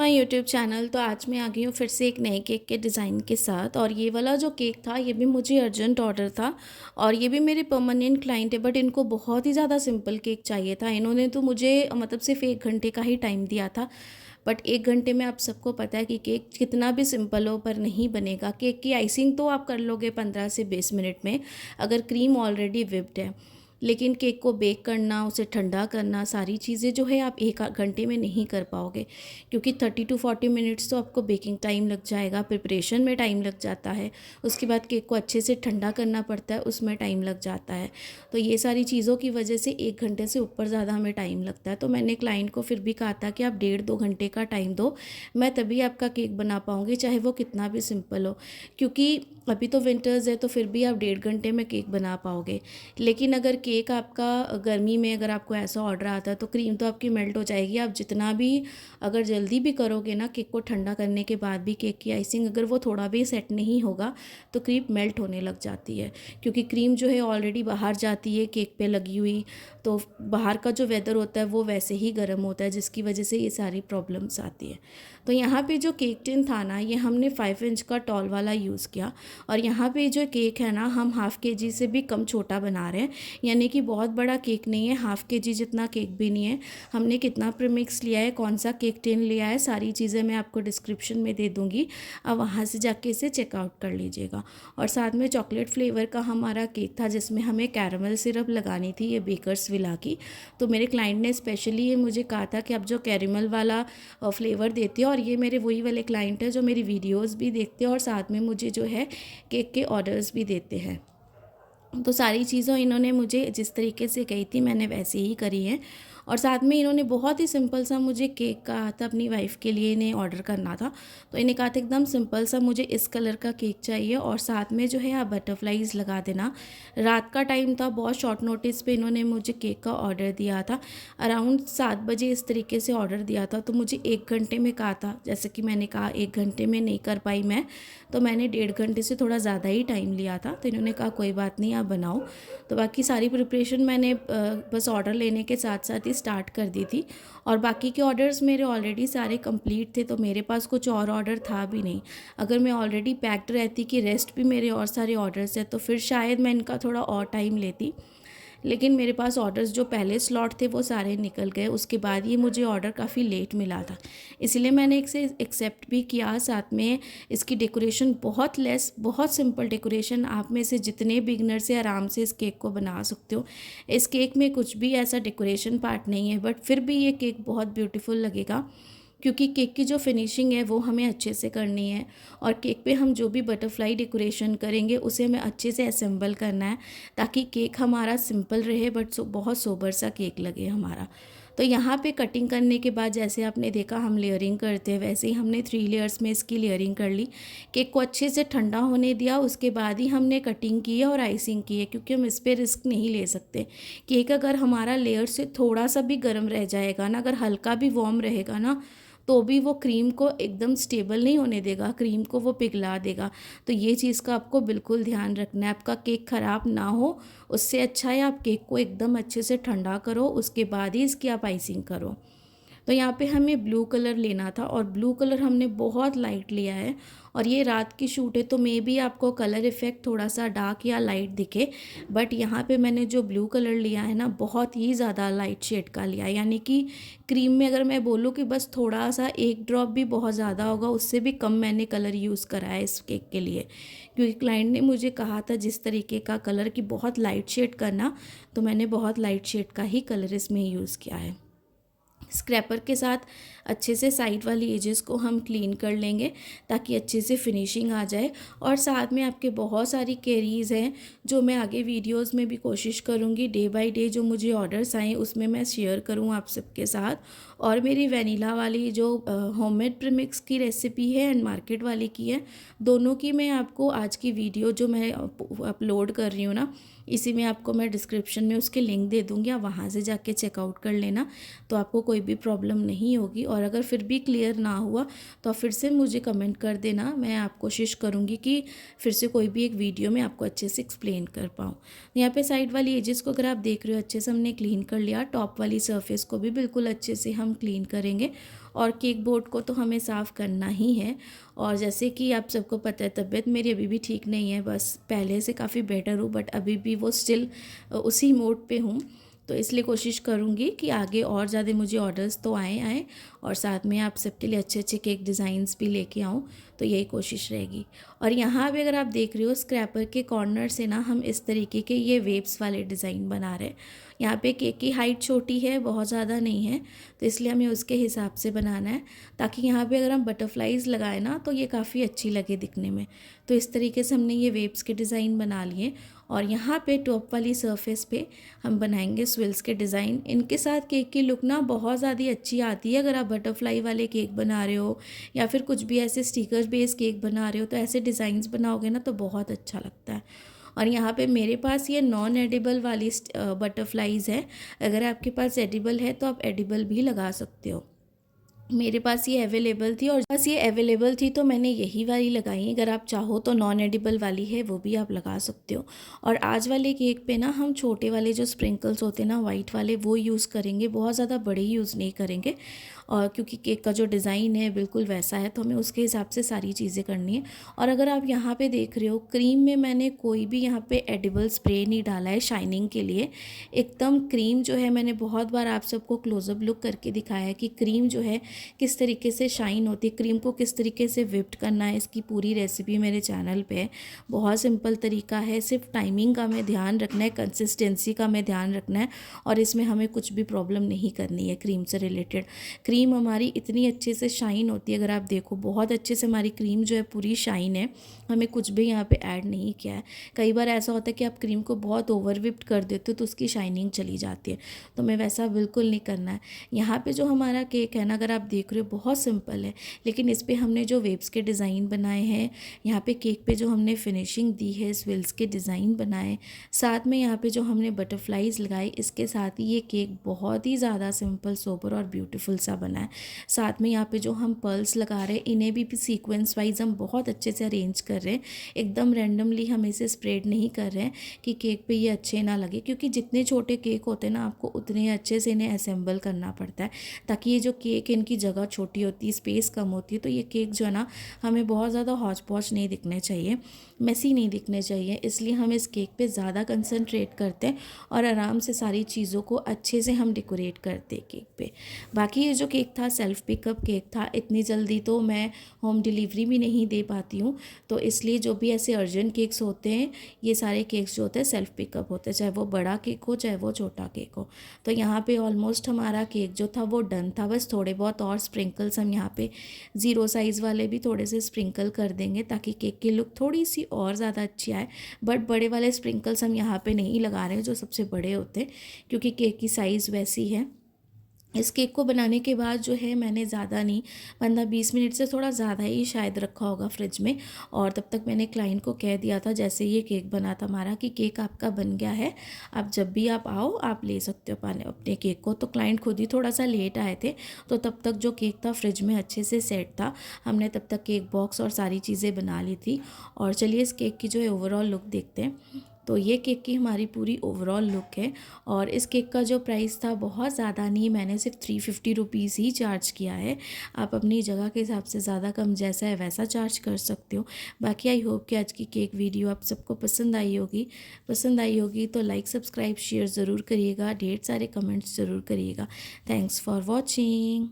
My YouTube channel. तो आज मैं आ गई हूँ फिर से एक नए केक के डिज़ाइन के साथ। और ये वाला जो केक था ये भी मुझे अर्जेंट ऑर्डर था और ये भी मेरे परमानेंट क्लाइंट है, बट इनको बहुत ही ज़्यादा सिंपल केक चाहिए था। इन्होंने तो मुझे मतलब सिर्फ 1 घंटे का ही टाइम दिया था, बट 1 घंटे में आप सबको पता है कि केक कितना भी सिंपल हो पर नहीं बनेगा। केक की आइसिंग तो आप कर लोगे 15 से 20 मिनट में अगर क्रीम ऑलरेडी विप्ड है, लेकिन केक को बेक करना, उसे ठंडा करना, सारी चीज़ें जो है आप 1 घंटे में नहीं कर पाओगे, क्योंकि 30 to 40 मिनट्स तो आपको बेकिंग टाइम लग जाएगा, प्रिपरेशन में टाइम लग जाता है, उसके बाद केक को अच्छे से ठंडा करना पड़ता है, उसमें टाइम लग जाता है। तो ये सारी चीज़ों की वजह से 1 घंटे से ऊपर ज़्यादा हमें टाइम लगता है। तो मैंने क्लाइंट को फिर भी कहा था कि आप 1.5-2 घंटे का टाइम दो, मैं तभी आपका केक बना पाऊँगी, चाहे वो कितना भी सिंपल हो। क्योंकि अभी तो विंटर्स है तो फिर भी आप 1.5 घंटे में केक बना पाओगे, लेकिन अगर केक आपका गर्मी में अगर आपको ऐसा ऑर्डर आता है तो क्रीम तो आपकी मेल्ट हो जाएगी। आप जितना भी अगर जल्दी भी करोगे ना, केक को ठंडा करने के बाद भी केक की आइसिंग अगर वो थोड़ा भी सेट नहीं होगा तो क्रीम मेल्ट होने लग जाती है, क्योंकि क्रीम जो है ऑलरेडी बाहर जाती है केक पे लगी हुई। तो बाहर का जो वेदर होता है वो वैसे ही गर्म होता है, जिसकी वजह से ये सारी प्रॉब्लम्स आती है। तो यहाँ पे जो केक टिन था ना, ये हमने 5 इंच का टॉल वाला यूज़ किया। और यहाँ पे जो केक है ना, हम ½ kg से भी कम छोटा बना रहे हैं, यानी कि बहुत बड़ा केक नहीं है, ½ kg जितना केक भी नहीं है। हमने कितना प्रीमिक्स लिया है, कौन सा केक टिन लिया है, सारी चीज़ें मैं आपको डिस्क्रिप्शन में दे दूँगी, आप वहाँ से जाके इसे चेकआउट कर लीजिएगा। और साथ में चॉकलेट फ्लेवर का हमारा केक था जिसमें हमें कैरमल सिरप लगानी थी, ये बेकर्स विला की। तो मेरे क्लाइंट ने स्पेशली ये मुझे कहा था कि आप जो कैरमल वाला फ्लेवर देते हो, और ये मेरे वही वाले क्लाइंट है जो मेरी वीडियोज़ भी देखते हैं और साथ में मुझे जो है केक के ऑर्डर्स भी देते हैं। तो सारी चीज़ों इन्होंने मुझे जिस तरीके से कही थी मैंने वैसे ही करी है। और साथ में इन्होंने बहुत ही सिंपल सा मुझे केक कहा था, अपनी वाइफ़ के लिए इन्हें ऑर्डर करना था। तो इन्हें कहा था एकदम सिंपल सा मुझे इस कलर का केक चाहिए और साथ में जो है आप बटरफ्लाइज लगा देना। रात का टाइम था, बहुत शॉर्ट नोटिस पे इन्होंने मुझे केक का ऑर्डर दिया था। अराउंड 7 बजे इस तरीके से ऑर्डर दिया था, तो मुझे 1 घंटे में कहा था। जैसे कि मैंने कहा 1 घंटे में नहीं कर पाई मैं, तो मैंने 1.5 घंटे से थोड़ा ज़्यादा ही टाइम लिया था। तो इन्होंने कहा कोई बात नहीं, आप बनाओ। तो बाकी सारी प्रिपरेशन मैंने बस ऑर्डर लेने के साथ साथ ही स्टार्ट कर दी थी। और बाकी के ऑर्डर्स मेरे ऑलरेडी सारे कंप्लीट थे, तो मेरे पास कुछ और ऑर्डर था भी नहीं। अगर मैं ऑलरेडी पैक्ड रहती कि रेस्ट भी मेरे और सारे ऑर्डर्स हैं, तो फिर शायद मैं इनका थोड़ा और टाइम लेती। लेकिन मेरे पास ऑर्डर्स जो पहले स्लॉट थे वो सारे निकल गए, उसके बाद ये मुझे ऑर्डर काफ़ी लेट मिला था, इसलिए मैंने इसे एक्सेप्ट भी किया। साथ में इसकी डेकोरेशन बहुत लेस, बहुत सिंपल डेकोरेशन, आप में से जितने बिगनर से आराम से इस केक को बना सकते हो। इस केक में कुछ भी ऐसा डेकोरेशन पार्ट नहीं है, बट फिर भी ये केक बहुत ब्यूटीफुल लगेगा, क्योंकि केक की जो फिनिशिंग है वो हमें अच्छे से करनी है। और केक पे हम जो भी बटरफ्लाई डेकोरेशन करेंगे उसे हमें अच्छे से असेंबल करना है, ताकि केक हमारा सिंपल रहे बट बहुत सोबर सा केक लगे हमारा। तो यहाँ पे कटिंग करने के बाद जैसे आपने देखा हम लेयरिंग करते हैं, वैसे ही हमने 3 लेयर्स में इसकी लेयरिंग कर ली। केक को अच्छे से ठंडा होने दिया, उसके बाद ही हमने कटिंग की है और आइसिंग की है, क्योंकि हम इस पर रिस्क नहीं ले सकते। केक अगर हमारा लेयर से थोड़ा सा भी गर्म रह जाएगा ना, अगर हल्का भी वार्म रहेगा ना, तो भी वो क्रीम को एकदम स्टेबल नहीं होने देगा, क्रीम को वो पिघला देगा। तो ये चीज़ का आपको बिल्कुल ध्यान रखना है, आपका केक ख़राब ना हो। उससे अच्छा है आप केक को एकदम अच्छे से ठंडा करो, उसके बाद ही इसकी आप आइसिंग करो। तो यहाँ पे हमें ब्लू कलर लेना था और ब्लू कलर हमने बहुत लाइट लिया है। और ये रात की शूट है तो मे बी आपको कलर इफ़ेक्ट थोड़ा सा डार्क या लाइट दिखे, बट यहाँ पे मैंने जो ब्लू कलर लिया है ना, बहुत ही ज़्यादा लाइट शेड का लिया है। यानी कि क्रीम में अगर मैं बोलूँ कि बस थोड़ा सा एक ड्रॉप भी बहुत ज़्यादा होगा, उससे भी कम मैंने कलर यूज़ करा है इस केक के लिए, क्योंकि क्लाइंट ने मुझे कहा था जिस तरीके का कलर की बहुत लाइट शेड करना, तो मैंने बहुत लाइट शेड का ही कलर इसमें यूज़ किया है। स्क्रैपर के साथ अच्छे से साइड वाली एजेस को हम क्लीन कर लेंगे, ताकि अच्छे से फिनिशिंग आ जाए। और साथ में आपके बहुत सारी क्वेरीज़ हैं जो मैं आगे वीडियोस में भी कोशिश करूँगी, डे बाय डे जो मुझे ऑर्डर्स आएँ उसमें मैं शेयर करूँ आप सबके साथ। और मेरी वनीला वाली जो होममेड प्रीमिक्स की रेसिपी है एंड मार्केट वाली की है, दोनों की मैं आपको आज की वीडियो जो मैं अपलोड कर रही हूँ ना, इसी में आपको मैं डिस्क्रिप्शन में उसके लिंक दे दूँगी, आप वहाँ से जाके चेकआउट कर लेना, तो आपको कोई भी प्रॉब्लम नहीं होगी। और और अगर फिर भी क्लियर ना हुआ तो फिर से मुझे कमेंट कर देना, मैं आप कोशिश करूँगी कि फिर से कोई भी एक वीडियो में आपको अच्छे से एक्सप्लेन कर पाऊँ। यहाँ पे साइड वाली एजेस को अगर आप देख रहे हो अच्छे से हमने क्लीन कर लिया, टॉप वाली सरफेस को भी बिल्कुल अच्छे से हम क्लीन करेंगे और केक बोर्ड को तो हमें साफ़ करना ही है। और जैसे कि आप सबको पता है तबीयत मेरी अभी भी ठीक नहीं है, बस पहले से काफ़ी बेटर हूँ बट अभी भी वो स्टिल उसी मोड पे हूँ। तो इसलिए कोशिश करूँगी कि आगे और ज़्यादा मुझे ऑर्डर्स तो आएँ और साथ में आप सबके लिए अच्छे अच्छे केक डिज़ाइंस भी लेके आऊँ, तो यही कोशिश रहेगी। और यहाँ भी अगर आप देख रहे हो स्क्रैपर के कॉर्नर से ना हम इस तरीके के ये वेव्स वाले डिज़ाइन बना रहे हैं। यहाँ पे केक की हाइट छोटी है, बहुत ज़्यादा नहीं है, तो इसलिए हमें उसके हिसाब से बनाना है ताकि यहाँ पे अगर हम बटरफ्लाइज़ लगाए ना तो ये काफ़ी अच्छी लगे दिखने में। तो इस तरीके से हमने ये वेव्स के डिज़ाइन बना लिए और यहाँ पे टॉप वाली सरफेस पे हम बनाएंगे स्विल्स के डिज़ाइन। इनके साथ केक की लुक ना बहुत ज़्यादा अच्छी आती है। अगर आप बटरफ्लाई वाले केक बना रहे हो या फिर कुछ भी ऐसे स्टिकर्स बेस केक बना रहे हो तो ऐसे डिज़ाइंस बनाओगे ना तो बहुत अच्छा लगता है। और यहाँ पे मेरे पास ये नॉन एडिबल वाली बटरफ्लाइज़ है, अगर आपके पास एडिबल है तो आप एडिबल भी लगा सकते हो। मेरे पास ये अवेलेबल थी और बस ये अवेलेबल थी तो मैंने यही वाली लगाई। अगर आप चाहो तो नॉन एडिबल वाली है वो भी आप लगा सकते हो। और आज वाले केक पे ना हम छोटे वाले जो स्प्रिंकल्स होते हैं ना वाइट वाले वो यूज़ करेंगे, बहुत ज़्यादा बड़े यूज़ नहीं करेंगे। और क्योंकि केक का जो डिज़ाइन है बिल्कुल वैसा है तो हमें उसके हिसाब से सारी चीज़ें करनी है। और अगर आप यहाँ पे देख रहे हो क्रीम में मैंने कोई भी यहाँ पे एडिबल स्प्रे नहीं डाला है शाइनिंग के लिए। एकदम क्रीम जो है मैंने बहुत बार आप सबको क्लोजअप लुक करके दिखाया है कि क्रीम जो है किस तरीके से शाइन होती है, क्रीम को किस तरीके से व्हिप्ड करना है। इसकी पूरी रेसिपी मेरे चैनल पे है, बहुत सिंपल तरीका है, सिर्फ टाइमिंग का हमें ध्यान रखना है, कंसिस्टेंसी का हमें ध्यान रखना है और इसमें हमें कुछ भी प्रॉब्लम नहीं करनी है क्रीम से रिलेटेड। क्रीम हमारी इतनी अच्छे से शाइन होती है, अगर आप देखो बहुत अच्छे से हमारी क्रीम जो है पूरी शाइन है, हमें कुछ भी यहाँ पे ऐड नहीं किया है। कई बार ऐसा होता है कि आप क्रीम को बहुत ओवर व्हिप्ड कर देते हो तो उसकी शाइनिंग चली जाती है, तो हमें वैसा बिल्कुल नहीं करना है। यहाँ पे जो हमारा केक है ना अगर आप देख रहे हो बहुत सिंपल है, लेकिन इस पर हमने जो वेव्स के डिज़ाइन बनाए हैं, यहाँ पे केक पे जो हमने फिनिशिंग दी है, स्विल्स के डिज़ाइन बनाए, साथ में यहाँ पे जो हमने बटरफ्लाइज लगाई, इसके साथ ही ये केक बहुत ही ज़्यादा सिंपल सोबर और ब्यूटीफुल सा बना है। साथ में यहाँ पे जो हम पर्ल्स लगा रहे हैं इन्हें भी सीक्वेंस वाइज हम बहुत अच्छे से अरेंज कर रहे हैं, एकदम रैंडमली हम इसे स्प्रेड नहीं कर रहे हैं कि केक पे ये अच्छे ना लगे, क्योंकि जितने छोटे केक होते हैं ना आपको उतने अच्छे से इन्हें असेंबल करना पड़ता है ताकि ये जो केक इनकी जगह छोटी होती है, स्पेस कम होती है, तो ये केक जो है ना हमें बहुत ज़्यादा हौच पौच नहीं दिखने चाहिए, मेसी नहीं दिखने चाहिए। इसलिए हम इस केक पे ज़्यादा कंसंट्रेट करते हैं और आराम से सारी चीज़ों को अच्छे से हम डेकोरेट करते हैं केक पे। बाकी ये जो केक था सेल्फ़ पिकअप केक था, इतनी जल्दी तो मैं होम डिलीवरी भी नहीं दे पाती हूँ, तो इसलिए जो भी ऐसे अर्जेंट केक्स होते हैं ये सारे केक्स जो होते हैं सेल्फ़ पिकअप होते हैं, चाहे वो बड़ा केक हो चाहे वो छोटा केक हो। तो यहाँ पे ऑलमोस्ट हमारा केक जो था वो डन था, बस थोड़े बहुत और स्प्रिंकल्स हम यहाँ पे 0 साइज़ वाले भी थोड़े से स्प्रिंकल कर देंगे ताकि केक की लुक थोड़ी सी और ज़्यादा अच्छी आए। बट बड़े वाले स्प्रिंकल्स हम यहाँ पे नहीं लगा रहे हैं जो सबसे बड़े होते हैं, क्योंकि केक की साइज़ वैसी है। इस केक को बनाने के बाद जो है मैंने ज़्यादा नहीं 15-20 मिनट से थोड़ा ज़्यादा ही शायद रखा होगा फ्रिज में, और तब तक मैंने क्लाइंट को कह दिया था जैसे ये केक बना था हमारा कि केक आपका बन गया है, आप जब भी आप आओ आप ले सकते हो अपने केक को। तो क्लाइंट खुद ही थोड़ा सा लेट आए थे, तो तब तक जो केक था फ्रिज में अच्छे से सेट था, हमने तब तक केक बॉक्स और सारी चीज़ें बना ली थी। और चलिए इस केक की जो है ओवरऑल लुक देखते हैं। तो ये केक की हमारी पूरी ओवरऑल लुक है और इस केक का जो प्राइस था बहुत ज़्यादा नहीं, मैंने सिर्फ 350 रुपीज़ ही चार्ज किया है। आप अपनी जगह के हिसाब से ज़्यादा कम जैसा है वैसा चार्ज कर सकते हो। बाकी आई होप कि आज की केक वीडियो आप सबको पसंद आई होगी तो लाइक सब्सक्राइब शेयर ज़रूर करिएगा, ढेर सारे कमेंट्स ज़रूर करिएगा। Thanks for watching.